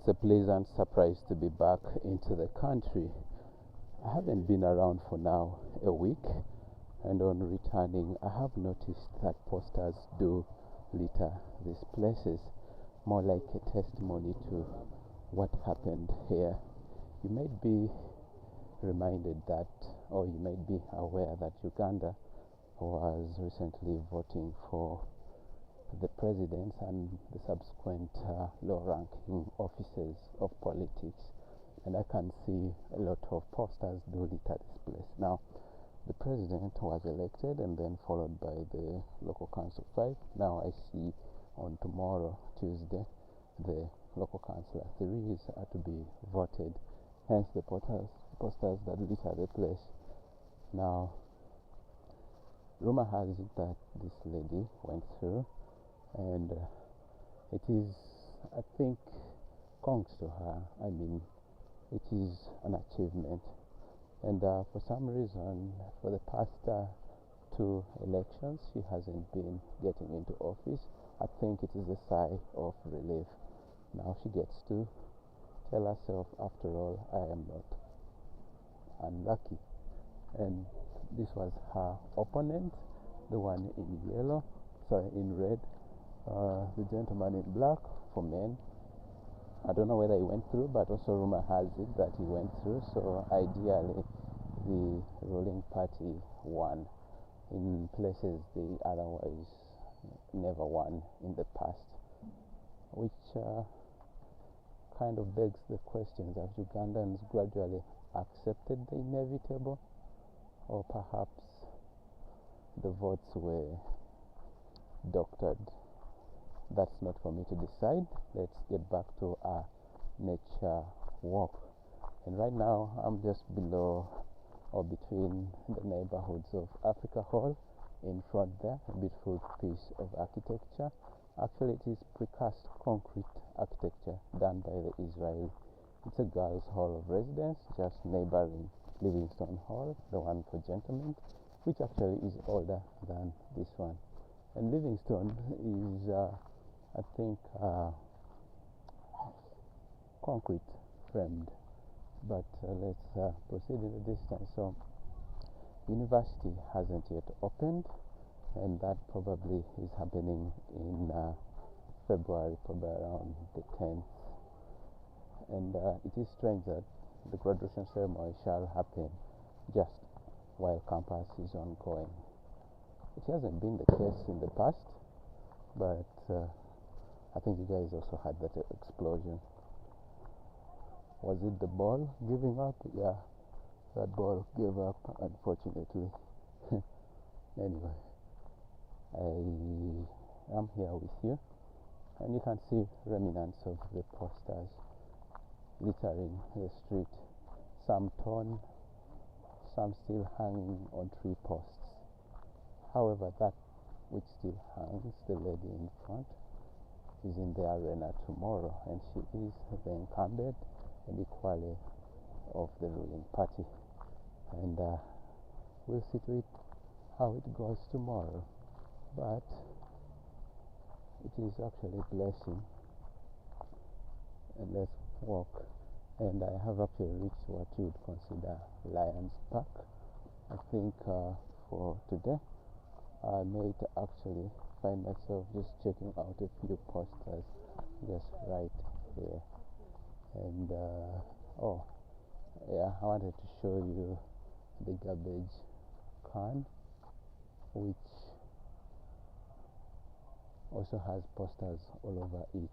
It's a pleasant surprise to be back into the country. I haven't been around for now a week, and on returning, I have noticed that posters do litter these places, more like a testimony to what happened here. You might be reminded that, or you might be aware that Uganda was recently voting for the president and the subsequent low-ranking officers of politics, and I can see a lot of posters do litter this place. Now, the president was elected and then followed by the local council 5. Now I see on tomorrow, Tuesday, the local councillor 3 are to be voted, hence the posters that litter the place. Now, rumor has it that this lady went through, and it is, I think, congrats to her. I mean, it is an achievement, and for some reason, for the past 2 elections, she hasn't been getting into office. I think it is a sigh of relief. Now she gets to tell herself, after all, I am not unlucky. And this was her opponent, the one in red, the gentleman in black for men. I don't know whether he went through, but also rumor has it that he went through. So ideally, the ruling party won in places they otherwise never won in the past, which kind of begs the question: have Ugandans gradually accepted the inevitable, or perhaps the votes were doctored? That's not for me to decide. Let's get back to our nature walk. And right now, I'm just below or between the neighborhoods of Africa Hall. In front there, a beautiful piece of architecture. Actually, it is precast concrete architecture done by the Israeli. It's a girls' hall of residence, just neighboring Livingstone Hall, the one for gentlemen, which actually is older than this one. And Livingstone is, I think, concrete framed. But let's proceed in the distance. So, university hasn't yet opened, and that probably is happening in February, probably around the 10th. And it is strange that the graduation ceremony shall happen just while campus is ongoing. It hasn't been the case in the past, but I think you guys also had that explosion. Was it the ball giving up? Yeah, that ball gave up, unfortunately. Anyway, I am here with you, and you can see remnants of the posters littering the street, some torn, some still hanging on tree posts. However, that which still hangs, the lady in front, is in the arena tomorrow, and she is the incumbent and equally of the ruling party. And we'll see to it how it goes tomorrow. But it is actually a blessing. And let's walk. And I have actually reached what you would consider Lions Park. I think for today, I may actually find myself just checking out a few posters just right here. And oh yeah, I wanted to show you the garbage can, which also has posters all over it.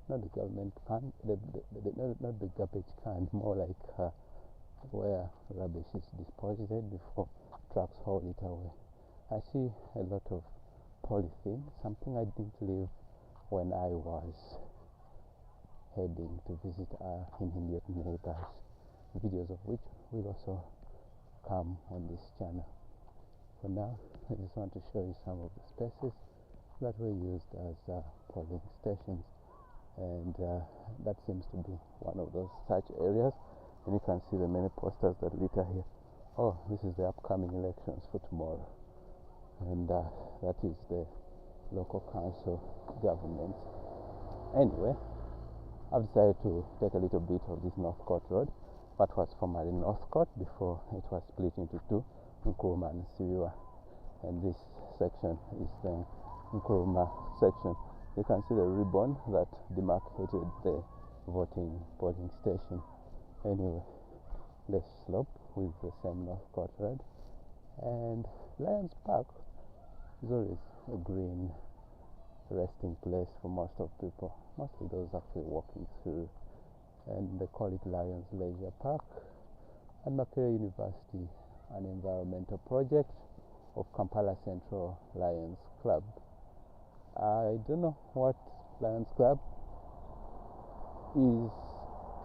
Not the government can, not the garbage can, more like where rubbish is deposited before trucks haul it away. I see a lot of polythene, something I didn't leave when I was heading to visit our immediate neighbors, videos of which will also come on this channel. For now, I just want to show you some of the spaces that were used as polling stations, and that seems to be one of those such areas. And you can see the many posters that litter here. Oh, this is the upcoming elections for tomorrow, and that is the local council government. Anyway, I've decided to take a little bit of this North Court Road, what was formerly North Court before it was split into two, Nkrumah and Sibiwa. And this section is the Nkrumah section. You can see the ribbon that demarcated the polling station. Anyway, the slope with the same North Court Road. And Lions Park is always a green resting place for most of people, mostly those actually walking through. And they call it Lions Leisure Park. And Makerere University, an environmental project of Kampala Central Lions Club. I don't know what Lions Club is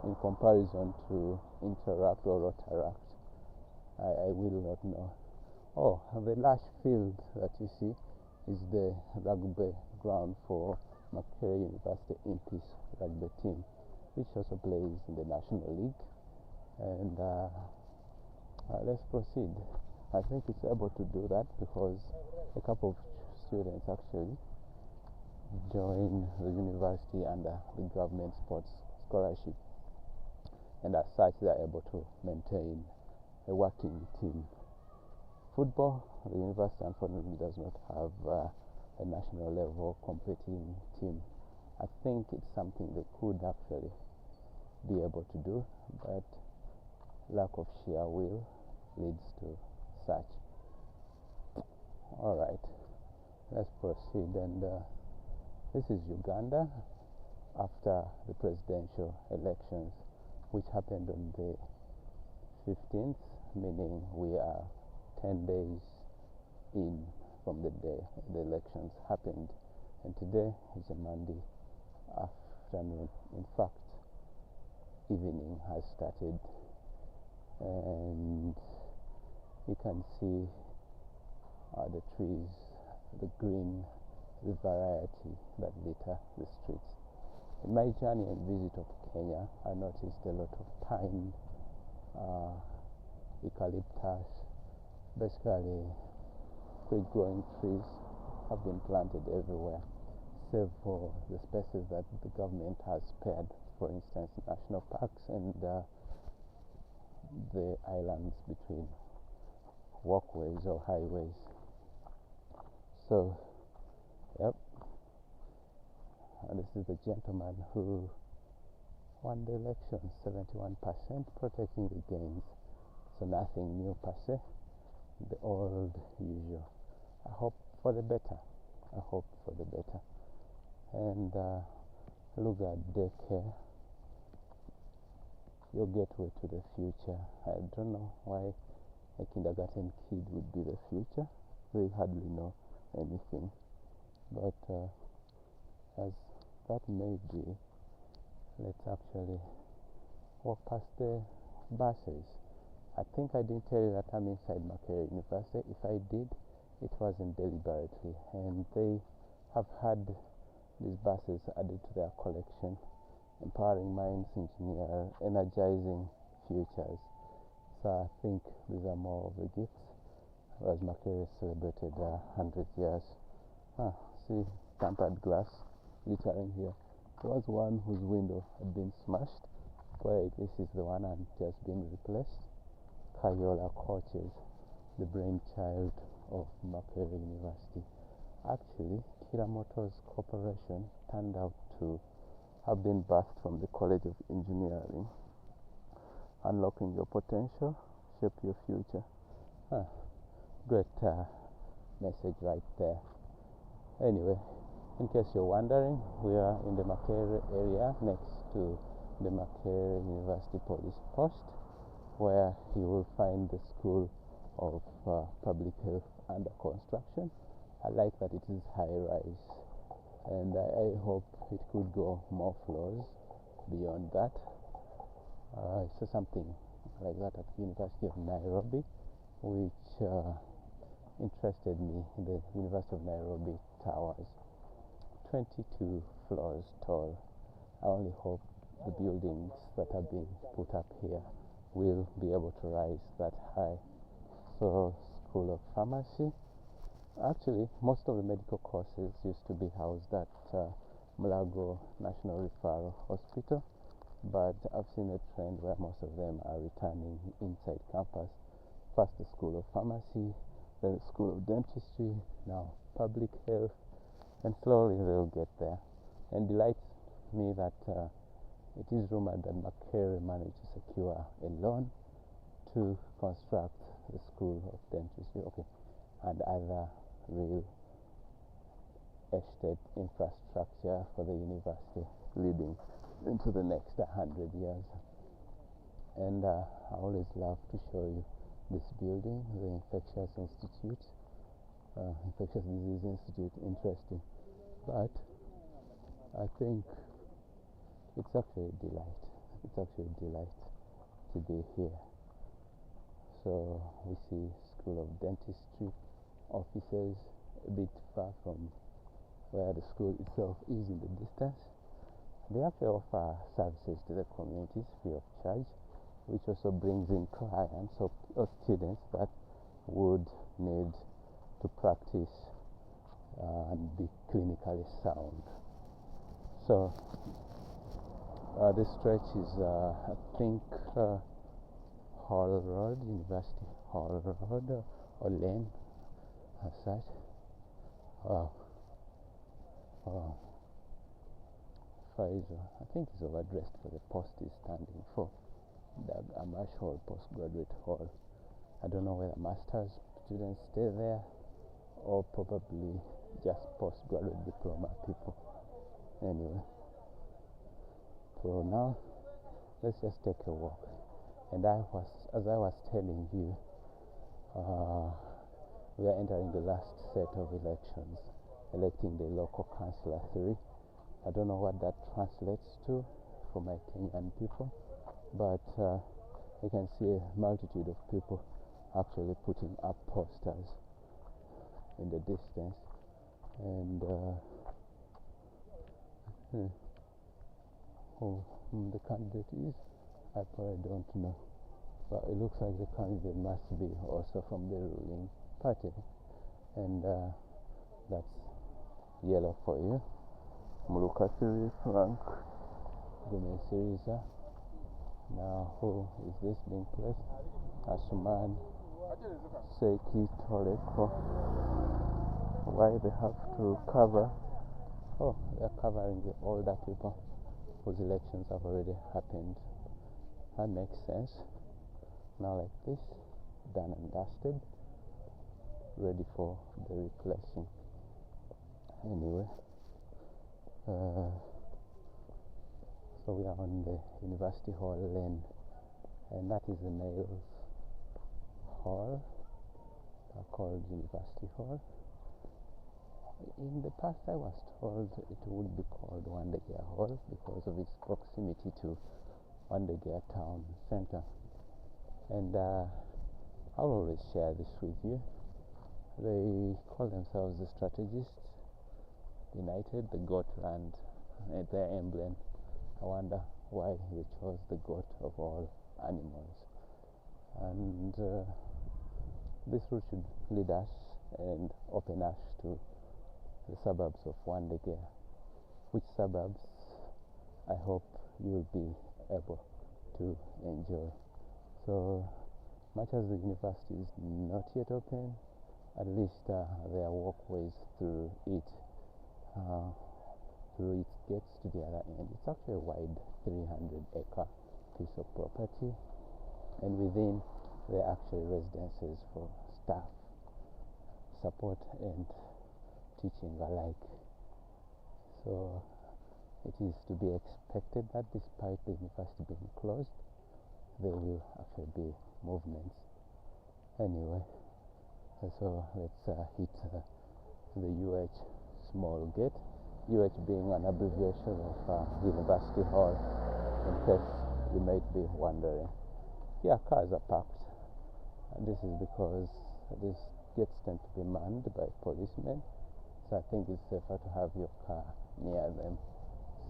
in comparison to Interact or Rotaract. I will not know. Oh, the lush field that you see is the rugby ground for Makerere University Impis rugby team, which also plays in the National League. And let's proceed. I think it's able to do that because a couple of students actually join the university under the government sports scholarship, and as such they are able to maintain a working team. Football, the university unfortunately does not have a national level competing team. I think it's something they could actually be able to do, but lack of sheer will leads to such. Alright, let's proceed. And this is Uganda after the presidential elections, which happened on the 15th, meaning we are 10 days in from the day the elections happened. And today is a Monday afternoon. In fact, evening has started, and you can see the trees, the green, the variety that litter the streets. In my journey and visit of Kenya, I noticed a lot of pine, eucalyptus, basically quick growing trees have been planted everywhere, save for the spaces that the government has spared, for instance national parks and the islands between walkways or highways. So yep, and this is the gentleman who won the election, 71%, protecting the gains. So nothing new per se, the old usual. I hope for the better. I hope for the better. And look at daycare, your gateway to the future. I don't know why a kindergarten kid would be the future. They hardly know anything. But as that may be, let's actually walk past the buses. I think I didn't tell you that I'm inside Makerere University. If I did, it wasn't deliberately, and they have had these buses added to their collection, empowering minds, engineer, energizing futures. So I think these are more of the gifts, as Makerere celebrated 100 years. See, tampered glass littering here. There was one whose window had been smashed. Wait, this is the one and just been replaced. Kayola coaches, the brainchild of Makerere University. Actually, Kira Motors Corporation turned out to have been birthed from the College of Engineering. Unlocking your potential, shape your future. Great message right there. Anyway, in case you're wondering, we are in the Makerere area next to the Makerere University Police Post, where you will find the School of Public Health under construction. I like that it is high-rise, and I hope it could go more floors beyond that. I saw something like that at the University of Nairobi, which interested me. The University of Nairobi Towers, 22 floors tall. I only hope the buildings that are being put up here will be able to rise that high. So, School of Pharmacy. Actually, most of the medical courses used to be housed at Mulago National Referral Hospital, but I've seen a trend where most of them are returning inside campus. First the School of Pharmacy, then the School of Dentistry, now Public Health, and slowly they'll get there. And delights me that it is rumored that Makerere managed to secure a loan to construct the School of Dentistry, and other real estate infrastructure for the university leading into the next 100 years. And I always love to show you this building, the Infectious Disease Institute. Interesting, but I think it's actually a delight to be here. So we see School of Dentistry offices a bit far from where the school itself is in the distance. They actually offer services to the communities free of charge, which also brings in clients or students that would need to practice and be clinically sound. So this stretch is I think Hall Road, University Hall Road, or Lane as such. Wow. Pfizer, I think is overdressed for the post he's standing for. The Amash Hall, Postgraduate Hall. I don't know whether master's students stay there or probably just postgraduate diploma people. Anyway, so now let's just take a walk. And as I was telling you, we are entering the last set of elections, electing the local councillor 3. I don't know what that translates to for my Kenyan people, but you can see a multitude of people actually putting up posters in the distance, and who the candidate is, I probably don't know, but it looks like the candidate must be also from the ruling party, and that's yellow for you. Mulukasiri Frank Gumesiriza. Now who is this being placed? Asuman Seki Toreko. Why they have to cover? Oh, they're covering the older people whose elections have already happened. That makes sense. Now like this, done and dusted, ready for the replacing. Anyway, so we are on the University Hall Lane, and that is the males hall, called University Hall. In the past I was told it would be called Wandegea Hall because of its proximity to Wandegea town center, and I'll always share this with you. They call themselves the Strategists United, the goat land, their emblem. I wonder why they chose the goat of all animals. And this route should lead us and open us to the suburbs of Wandegea. Which suburbs I hope you'll be able to enjoy. So much as the university is not yet open, at least there are walkways through it. Through its gates to the other end. It's actually a wide 300-acre piece of property, and within there are actually residences for staff, support and teaching alike. So it is to be expected that despite the university being closed, there will actually be movements. Anyway, so let's hit the UH small gate. UH being an abbreviation of University Hall, in case you might be wondering. Yeah, cars are parked. And this is because these gates tend to be manned by policemen, so I think it's safer to have your car near them,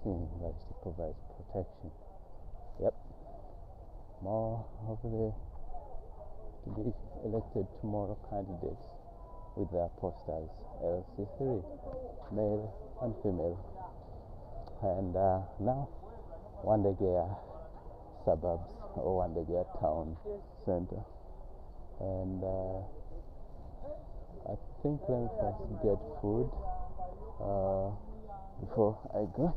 seeing that it provides protection. Yep, more of the to be elected tomorrow candidates with their posters, LC3, male and female. and now Wandegea suburbs or Wandegea town center. And I think let me first get food before I go.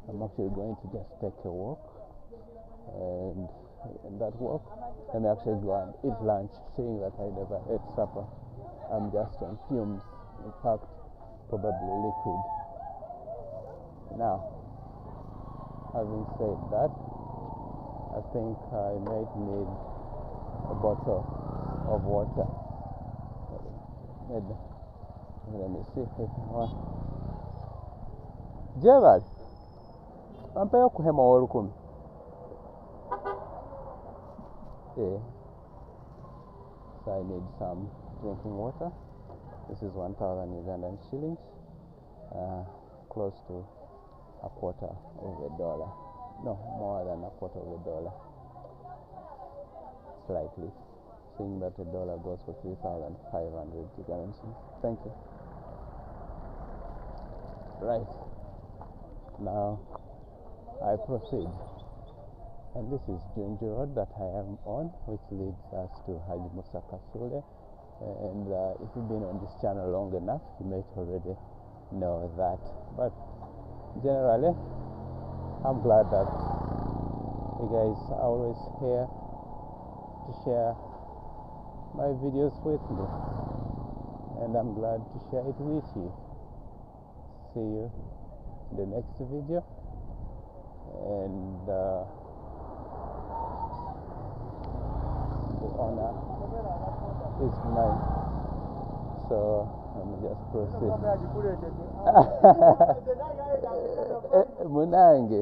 I'm actually going to just take a walk, and in that walk let me actually go and eat lunch, seeing that I never ate supper. I'm just on fumes, in fact probably liquid. Now, having said that, I think I might need a bottle of water. Let me see if I want. Gerald, ampeyo kuhema olukumi. Yeah. So I need some drinking water. This is 1,000 Ugandan shillings, close to a quarter of a dollar. No, more than a quarter of a dollar. Slightly. Seeing that a dollar goes for 3,500 Ugandan shillings. Thank you. Right. Now I proceed. And this is Junju Road that I am on, which leads us to Haji Musa Kasule. And if you've been on this channel long enough, you might already know that. But generally, I'm glad that you guys are always here to share my videos with me. And I'm glad to share it with you. See you in the next video. And the honor is mine. So let me just proceed. Munange.